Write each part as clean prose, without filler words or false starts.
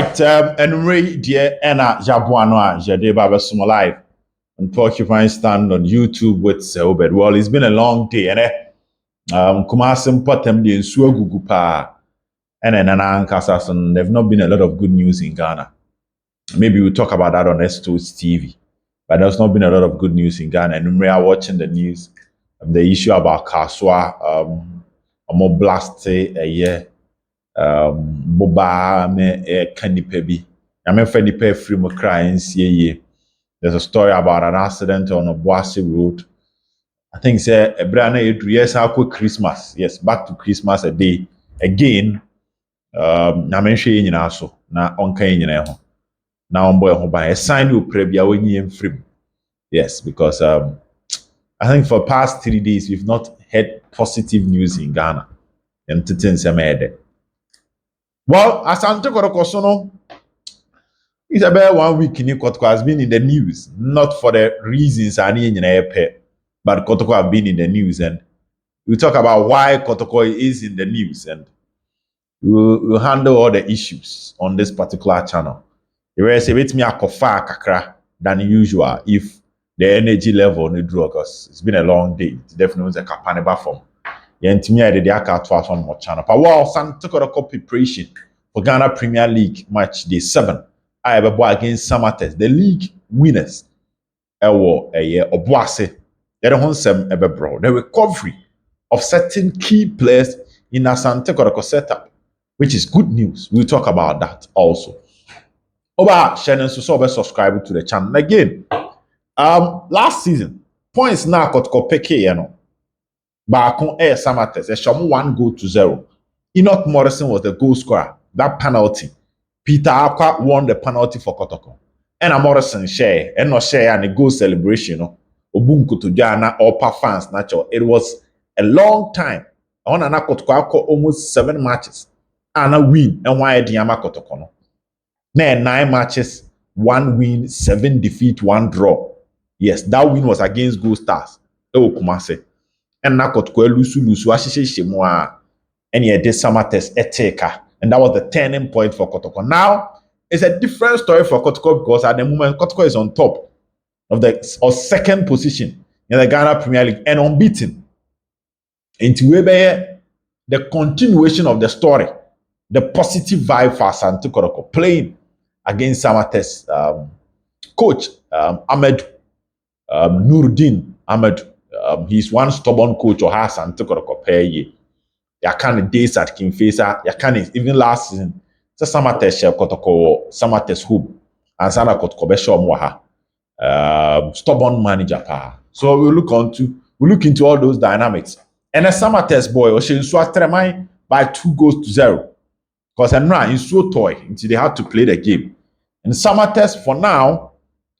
And Ray dear Anna Jabuano Jade Baba Sumo Live and Porcupine Stand on YouTube with Selbed. Well, it's been a long day, and Kumasim Potem the Nsuagugu Pa and then Anankasason. There've not been a lot of good news in Ghana. Maybe we'll talk about that on S2's TV. But there's not been a lot of good news in Ghana. And we are watching the news, the issue about Kaswa, Omo Blast a year. Boba me kanipa bi. I mean, for the free mo crying, there's a story about an accident on a Boise road. I think say a brand new years after Christmas. Yes, back to Christmas a day again. Na menhwe yin nyina so na onka yin nyina ho. Na on boy ho ba a sign you pray bia wenyi emfrim. Yes, because I think for past 3 days we've not had positive news in Ghana. And things are well, Asante Kotoko it's about 1 week in Kotoko has been in the news, not for the reasons I need in but Kotoko have been in the news, and we talk about why Kotoko is in the news, and we'll handle all the issues on this particular channel. The rest of it me akofa kakra than usual if the energy level no draw, because it's been a long day. It definitely was a capaneba form. Yentimi I did the aka to us on more channel. But wow, Asante Kotoko preparation for Ghana Premier League match day 7. I have a boy against Samates, the league winners. Ewo Obuase. The recovery of certain key players in Asante Kotoko setup, which is good news. We'll talk about that also. Oba Shannon so subscribe to the channel again. Last season, points now Kotoko peke Baako Samates, Eshomu 1-0. Enoch Morrison was the goal scorer. That penalty. Peter Akwa won the penalty for Kotoko. And Morrison share, and not share and a goal celebration. Obunku to Jana, Upper fans, natural. It was a long time. On an Kotoko almost 7 matches. And a win. And why Diama Kotoko? Now 9 matches, 1 win, 7 defeat, 1 draw. Yes, that win was against Gold Stars. Kumase. And na Kotoko lusu ahyehyɛ mu a and ye did Samates eteka, and that was the turning point for Kotoko. Now it's a different story for Kotoko because at the moment Kotoko is on top of the second position in the Ghana Premier League and unbeaten. Into the continuation of the story, the positive vibe for Asante Kotoko playing against Samates coach Ahmed Nuruddin Ahmed. He's one stubborn coach or has Asante Kotoko per year. You can't days at King Facer, you can't even last season. So Samates Kotoko, Samates Hub, and Sana Kotoko Besho Mwaha. Stubborn manager pa. So we look into all those dynamics. And a Samates boy, Oshin Swatremai by 2-0. Because I'm not in so toy until they had to play the game. And Samates for now,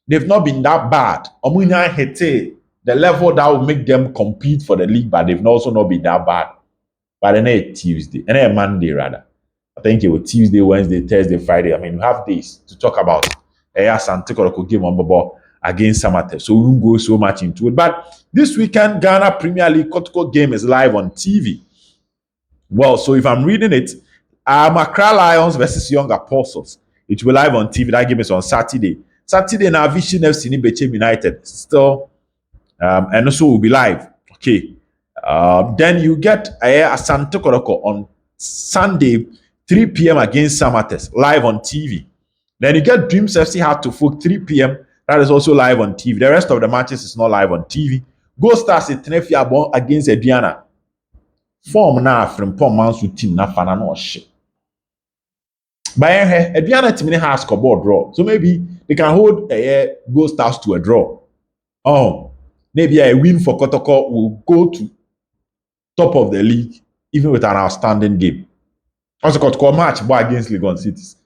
they've not been that bad. Omunya Hete, the level that will make them compete for the league, but they've also not been that bad. But then it's Tuesday, and then Monday rather. I think it was Tuesday, Wednesday, Thursday, Friday. I mean, we have days to talk about Asante Kotoko game on Bobo against Samates. So we won't go so much into it. But this weekend, Ghana Premier League Kotoko game is live on TV. Well, so if I'm reading it, Accra Lions versus Young Apostles. It will be live on TV. That game is on Saturday. Saturday now, Vision FC Bechem United still, and also will be live. Okay. Then you get Asante Kotoko on Sunday, 3 p.m. against Samates, live on TV. Then you get Dreams FC Hard to Folk, 3 p.m. That is also live on TV. The rest of the matches is not live on TV. Go Stars Tenefia against Ediana. Form now from Pom Mansu team na fana no shit. But Ediana team has scoreboard draw. So maybe they can hold Go Stars to a draw. Oh, maybe a win for Kotoko will go to top of the league, even with an outstanding game. Also, Kotoko match boy against Legon Cities.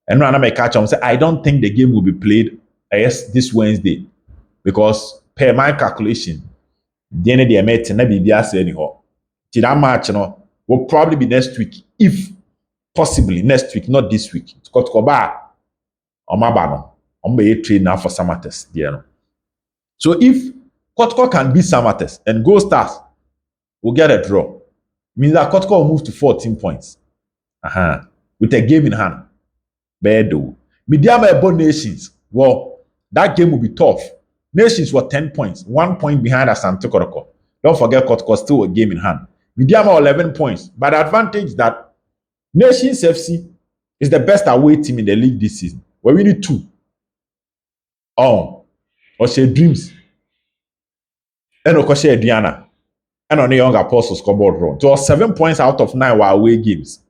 And when I catch on say, I don't think the game will be played this Wednesday because per my calculation, the end of the match na BBS anyhow. To that match, will probably be next week, if possibly next week, not this week. It's Kotoko ba on my banner. I'm be train now for Samates. So if Kotoko can beat Samates and Go Stars will get a draw, means that Kotoko will move to 14 points. With a game in hand. Bedo. Mediama Ebo Nations. Well, that game will be tough. Nations were 10 points, 1 point behind Asante Kotoko. Don't forget Kotoko still a game in hand. Mediama 11 points. But the advantage that Nations FC is the best away team in the league this season. We need 2. Or say Dreams. And Okoshe Diana. And on the Young Apostles scoreboard run. So 7 points out of 9 were away games.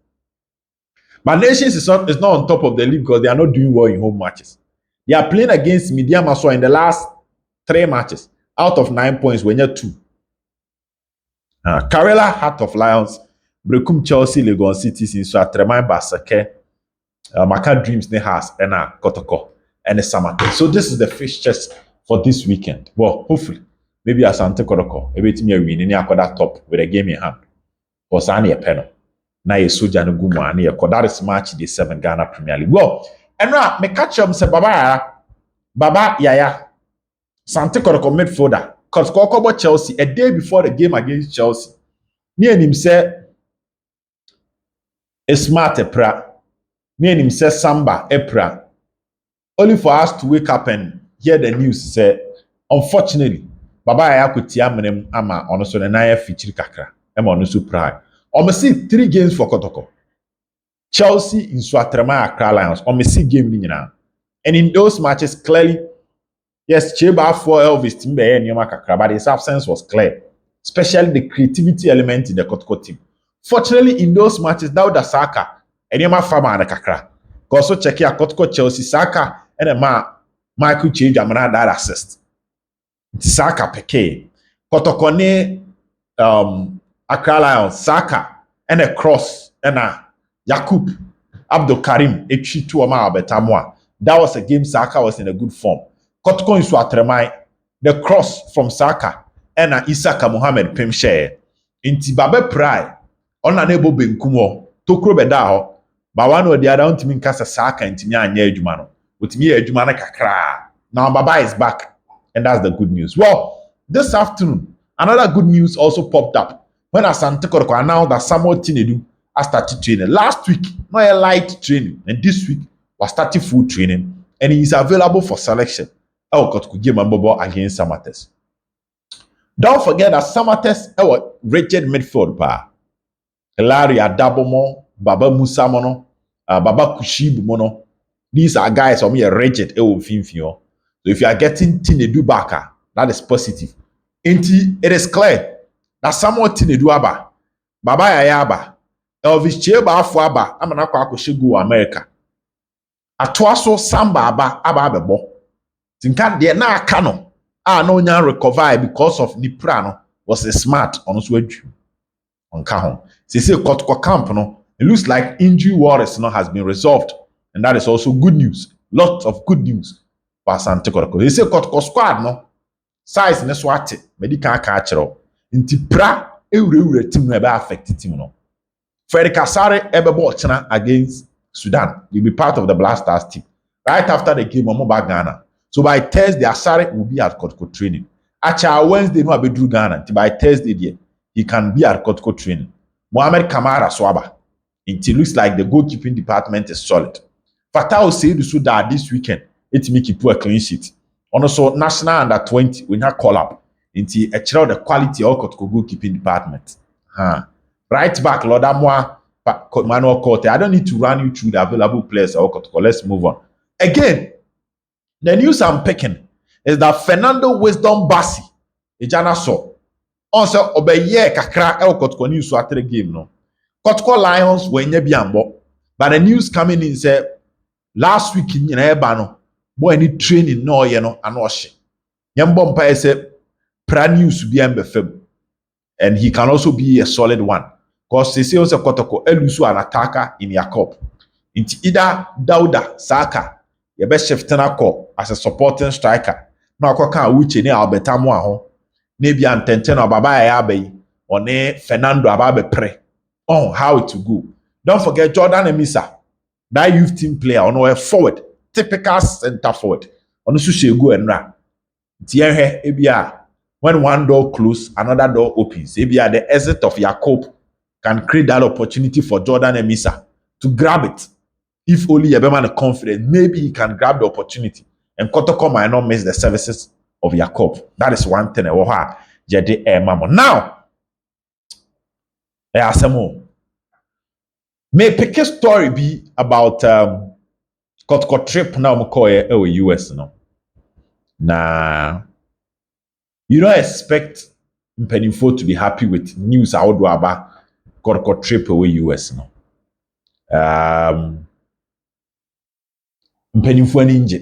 But Nations is not on top of the league because they are not doing well in home matches. They are playing against Mediama Maswa in the last 3 matches. Out of 9 points, we need 2. Karela, Heart of Lions, Brekum Chelsea, Legon Cities, in Suatremai Basake, Maka Dreams, Nehas, and Kotoko, and the Samate. So this is the fixtures for this weekend. Well, hopefully, maybe Asante Kotoko, a bit me win in the top with a game in hand. For Sani a penal. Na ye soja no gumu ani ye that is match the 7 Ghana Premier League. Well, and now me catch him say Baba Yaya Asante Kotoko midfielder cause Kotoko Chelsea a day before the game against Chelsea. Near him say Esmat Epra. Near him say Samba Epra. Only for us to wake up and hear the news say unfortunately Baba Yaya could tiam ama ono so na feature kakra. Em ono so pride. See 3 games for Kotoko. Chelsea in Suatrema Accra Lions. See game ni nyina. And in those matches, clearly, yes, Cheba for Elvis Timbe and Yoma Kakra, but his absence was clear. Especially the creativity element in the Kotoko team. Fortunately, in those matches, Dauda Saka and Yoma Fama and Kakra. Also check here Kotoko Chelsea Saka and a Michael Change Amana that assist. Saka Peke. Kotoko ne Accra Lions, Saka, and a cross, and a Yakub, Abdul Karim, a 2 Betamwa. That was a game Saka was in a good form. Kotoko into Atremai, the cross from Saka, and a Isaka Muhammad Pimshare. Inti Babe Prai, unable Benkumo, Tokro Bedao, but one or the other don't mean Casa Saka and Timia and Yejumano, with me a Jumana Kakra. Now Baba is back, and that's the good news. Well, this afternoon, another good news also popped up. When Asante Kotoko announced that Samuel Tinedu has started training. Last week, not a light training. And this week, was starting full training. And he is available for selection. Kotoko game against Samates. Don't forget that Samates is rigid midfield. Larry Adabomo, Baba Musa Mono, Baba Kushib Mono. These are guys who are rigid. So if you are getting Tinedu back, that is positive. It is clear that Samuel Tinedu aba, Baba Yaya aba, Elvis Cheba afọ aba, amana kwa akoshegu America. Atoaso Samba aba abebo. Tinka de na aka no, no nya recover because of Niprano was a smart on so adwu. Onka ho. Say Kotoko camp no, it looks like injury worries no has been resolved, and that is also good news. Lots of good news for Asante Kotoko. They say Kotoko squad no, size ne so ate, medical aka achero. Inti pra ewure team no ebe affect team no. Freddy Kasare ebebo ochena against Sudan. He'll be part of the Black Stars team. Right after the game, Omoba Ghana. So by Thursday, Asare will be at Kotoko training. Actually, Wednesday, no Abedru Ghana. By Thursday, there, he can be at Kotoko training. Mohamed Kamara Swaba. It looks like the goalkeeping department is solid. Fatah said to that this weekend, it make it a clean sheet. Also, National Under 20, we have call up. Into a child the quality of Kotoko goalkeeping department. Right back, Lodamwa, Manuel Corte. I don't need to run you through the available players of Kotoko. Let's move on. Again, the news I'm picking is that Fernando Wisdom Bassi, Ejana so, also obeye kakra el Kotoko news so after the game no. Kotoko Lions were nyebiambo, but the news coming in say last week in eba no, boy any training no ye no anohye. Nyembo mpa say pra news be mbefem, and he can also be a solid one. Because they say also Kotoko elusu an attacker in Jacob. Into either Dauda Saka, your best shiftena call as a supporting striker. No Koka Uche ne Alberta Moaho, maybe Antenten or Baba Abe, or ne Fernando Ababe Pre. Oh, how it to go. Don't forget Jordan Emisa, that youth team player on a forward, typical center forward. On Sushego and Ra. Tienhe Ebia. When one door closes, another door opens. Ebia the exit of Jacob can create that opportunity for Jordan Emisa to grab it If only Yabema confident, maybe he can grab the opportunity. And Kotoko might not miss the services of Jacob. That is one thing. Now, there are some more. May pick a story be about Kotoko trip now in US. No? Nah, you don't expect Mpenifo to be happy with news out about Kotoko trip away US. No? Mpenifo ninja.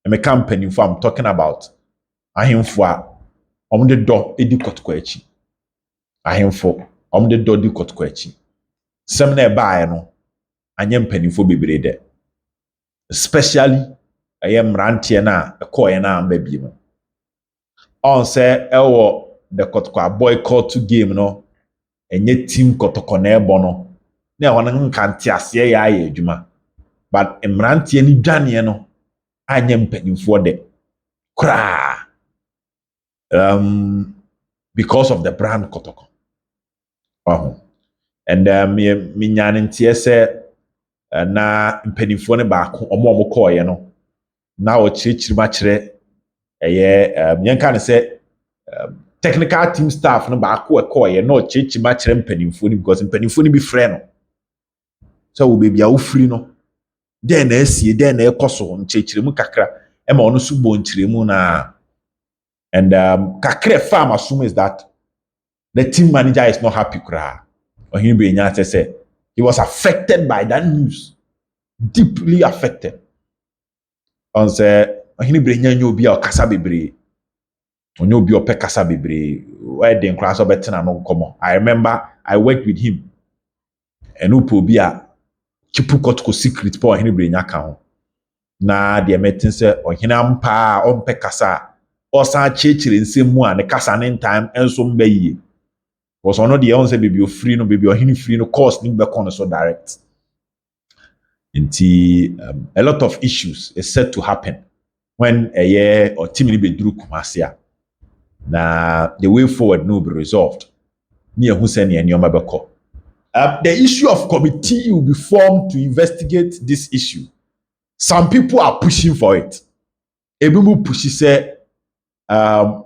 Emeka mpanimfo I'm talking about ahemfo a omde do edi kotoko achi ahemfo omde do di kotoko achi sem na ebaaye no anye mpanimfo bebre de especially mrantie na ekoye na amba bi no on say ewo the kotoko boycott game no enye team kotoko na ebo no na ehon nka ntiase ya adwuma but mrantie ni dwane no anye mpanimfo de kra because of the brand Kotoko. And me nyan ntie se na mpanimfo ne baako omo koye no na o chirichiri ma kire yenka ne se technical team staff no baako koye no chirichiri ma kire mpanimfo ni because mpanimfo ni bi frɛ no so wo baby a wo free no den na asie den na ekoso nchirichiri mu kakra e ma ono so bo nchire mu na. And kakre farm assume is that the team manager is not happy. He was affected by that news, deeply affected. On say, I remember I worked with him, and Upobia Kipukotko secret po hini na the meeting say ohinampa ompe kasa osan chechire nsemu a ne kasa ne time enso mba yie was ono de on say baby free no baby ohini free no course ni be kon so direct nti a lot of issues is set to happen when a year or team ni be duru Kumasi na the way forward no be resolved ni ehun say ne enioma be ko. The issue of committee will be formed to investigate this issue. Some people are pushing for it. Ebimu push say and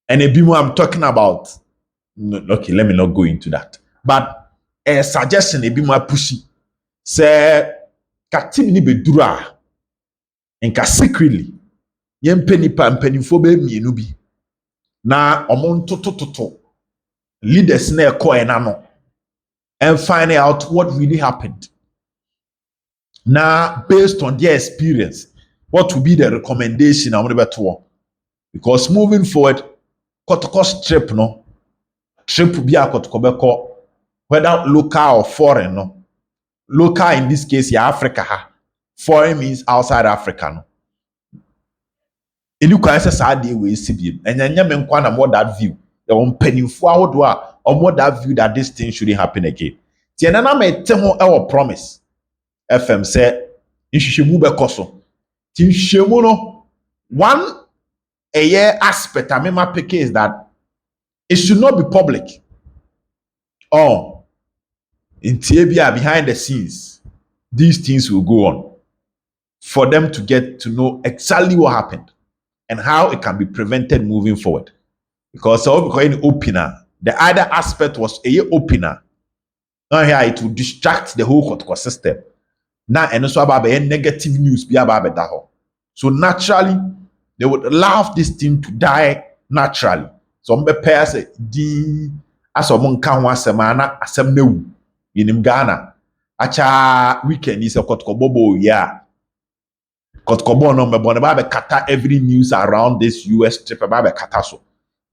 Ebimu I'm talking about. No, okay, let me not go into that. But a suggestion Ebimu push say katim ni bedura enka secretly yempe nipa mpanimfo be mienu bi na omonto toto leaders na ekoe na no and find out what really happened. Now, based on their experience, what will be the recommendation I'm going to? Because moving forward, Kotoko's trip will be a Kotoko whether local or foreign no. Local in this case, yeah, Africa. Foreign means outside Africa no. Elu kwa say day we see and nyanya me nkwa na more that view. The mpanimfo ahodo a more that view that this thing shouldn't happen again. Ti enana me te ho e wo promise. FM say nhwehwemu be koso. Ti nhwehwemu no one a year aspect I mema pick is that it should not be public. Oh, in Tibia behind the scenes, these things will go on for them to get to know exactly what happened and how it can be prevented moving forward. Because in opener, the other aspect was a opener. Now here it will distract the whole Kotoko system. Now and also about negative news be about that. So naturally, they would allow this thing to die naturally. Some prepare say di asomon kan wa semana asem newu in Ghana. Acha weekend is a Kotoko bobo yeah. Kotoko no me bon ba kata every news around this US trip ba kata so.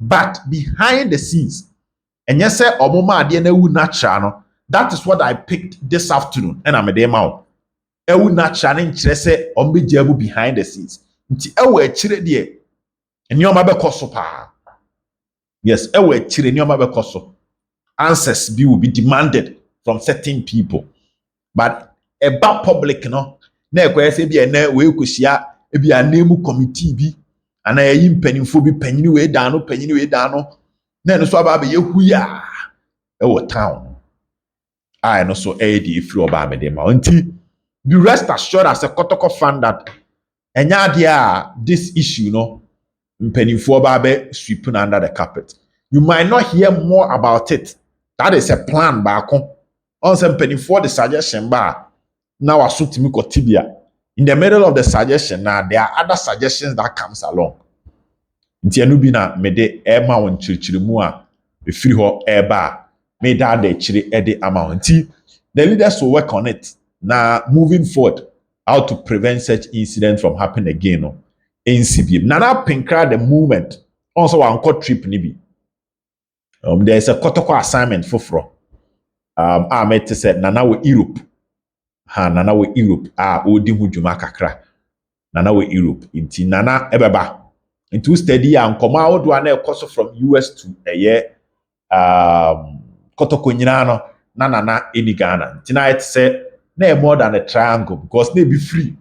But behind the scenes, and yes, sir, omoma ade na wu natural no. That is what I picked this afternoon. And I'm a dem out. Ewu natural nkyere say ombejabu behind the scenes. Nti ewu akire de enioma be koso pa. Yes, ewu akire enioma be koso. Answers will be demanded from certain people. But about public no, na ekwe say bi na we kosia e bi anemu committee bi ana yi mpanimfo bi panyini we da no na no so aba be yehu ya e wo town I no so e di free oba me dem nti be rest assured as a Kotoko fan that this issue, mpanimfoɔ ba bɛ sweeping under the carpet. You might not hear more about it. That is a plan baako. On sɛ mpanimfoɔ the suggestion ba now asutimi kotibia. In the middle of the suggestion now there are other suggestions that comes along. Nti enu bi na me de ema won chirichirimu a efiri ho eba me da de chiri ede ama won. Nti the leaders will work on it. Now moving forward, how to prevent such incidents from happening again. No? NCB. Nana Pinkra the movement. Also one court trip nibi. There's a Kotoko assignment for fro. I met to say Nana we Europe. Nana we Europe. Odi hujuma kakra. Nana we Europe. Inti Nana ebeba. Into steady and come out one course from US to a year. Kotoko nyina no na any Ghana. Tina it say na more than a triangle because they be free.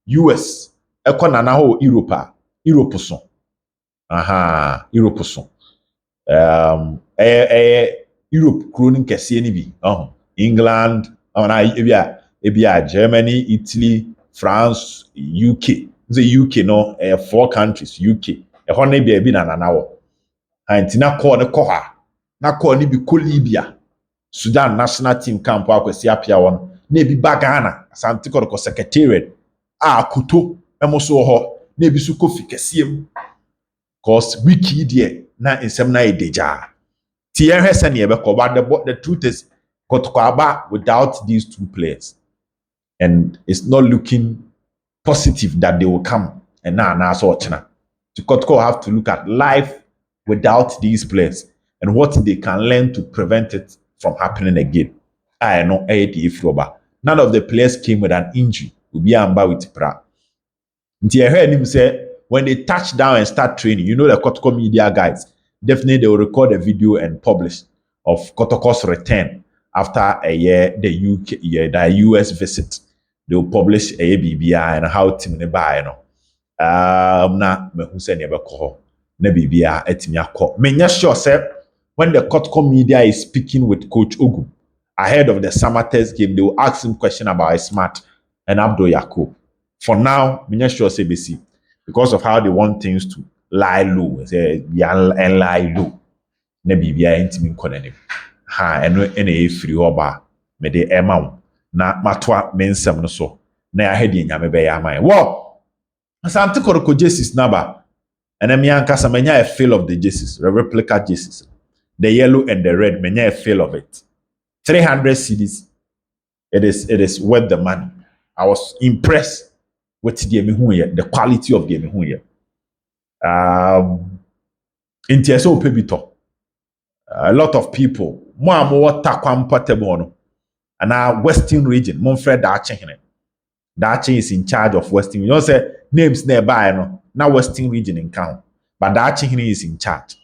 US eko nana ho Europe so. Europe so. Europe kroning kese ni bi. England, ebia Germany, Italy, France, UK. The UK no 4 countries UK. Ho na bi na nana wo. Antina call ne koha. Na call ni bi ko Libya. Sudan national team camp akwesi apia won. Na bi Ghana, Asante Kotoko secretariat. Kuto emoso ho. Na bi su kofi kesiem. Cause wiki there na nsem na edeja. Ti ehwe se ne be ko ba the truth is Kotoko aba without these 2 players. And it's not looking positive that they will come and now so china. To Kotoko have to look at life without these players and what they can learn to prevent it from happening again. I know none of the players came with an injury. Will be amba with pra. Nti I heard him say when they touch down and start training, the Kotoko media guys, definitely they will record a video and publish of Kotoko's return after a year, the US visit. They will publish a BBI and how team ne buy na me hu se ne be ko na BBI etimi akọ. Me nya sure say when the Kotoko media is speaking with Coach Ogu ahead of the summer test game, they will ask him question about Esmat and Abdul Yakub. For now, me nya sure say besi because of how they want things to lie low, say and lie low. Na BBI intimi nkọ na eno e free oba me de ema na matwa mensem no so na ya hedi nyame be ya man wo Asante Kotoko Jesus naba and me ankasa menya a feel of the Jesus, the replica Jesus, the yellow and the red, menya a feel of it. 300 CDs. It is worth the money. I was impressed with the quality of the in TSO Pebito. A lot of people more takwampa tebono and our Western region, Monfred Dachi is in charge of Western. You know, say names nearby, now Western region in count, but Dachi is in charge.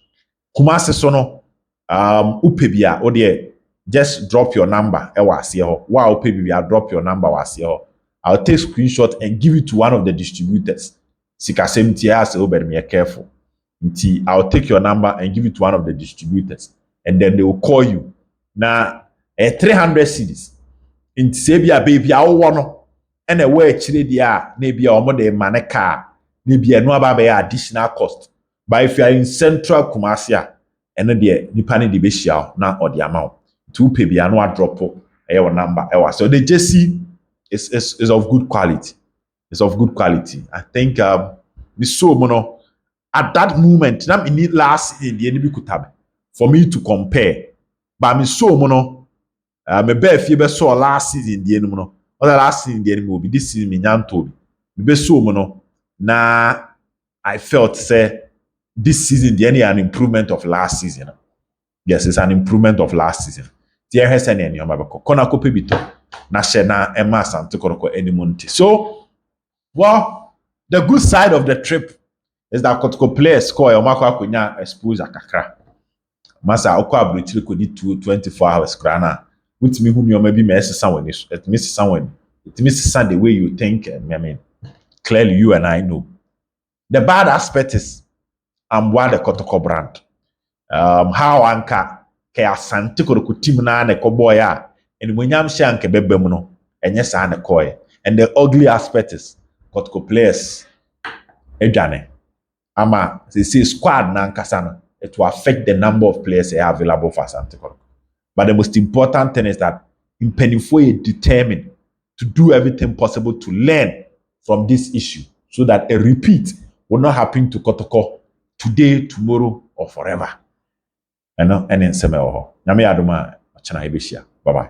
Kumasi sono, upebia, odie, just drop your number, wow, upebia, drop your number, I'll take screenshot and give it to one of the distributors. Sikasem tias, be careful. I'll take your number and give it to one of the distributors, and then they will call you. Now, 300 CDs. In Sabia baby, I want and a way chile dia, maybe a more de maneka, maybe a no additional cost. But if you are in central Kumasia, and then the Nipani de Beshia, now or the amount, 2 pay no drop your number. So the JC is of good quality. It's of good quality. I think the so mono at that moment, now in need last in the enemy could for me to compare. But me so mono me be if you saw last season the enemy no. Other last season the enemy will be this season me nyanto. Me be so mono na I felt say this season the enemy an improvement of last season. Yes, it's an improvement of last season. The has any omabeko. Kona ko pebito na she na Emma Asante Kotoko any monte. So, well, the good side of the trip is that Kotoko players score omako akunya exposure kakra. Masa okwa abritiri ko di 24 hours krana. With me who maybe me someone is it misses someone. It misses the way you think. I mean, clearly you and I know. The bad aspect is what the Kotoko brand. How anka ke Asante Kotoko team na ne koboya and when yam shanke bebem no enye sa ne koye And the ugly aspect is Kotoko players edwane ama say squad na nkasa no, it will affect the number of players they are available for Asante Kotoko. But the most important thing is that mpanimfoɔ yɛ determined to do everything possible to learn from this issue so that a repeat will not happen to Kotoko today, tomorrow, or forever. And then, nyame adom a ɔkyena yɛbɛhyia. Bye bye.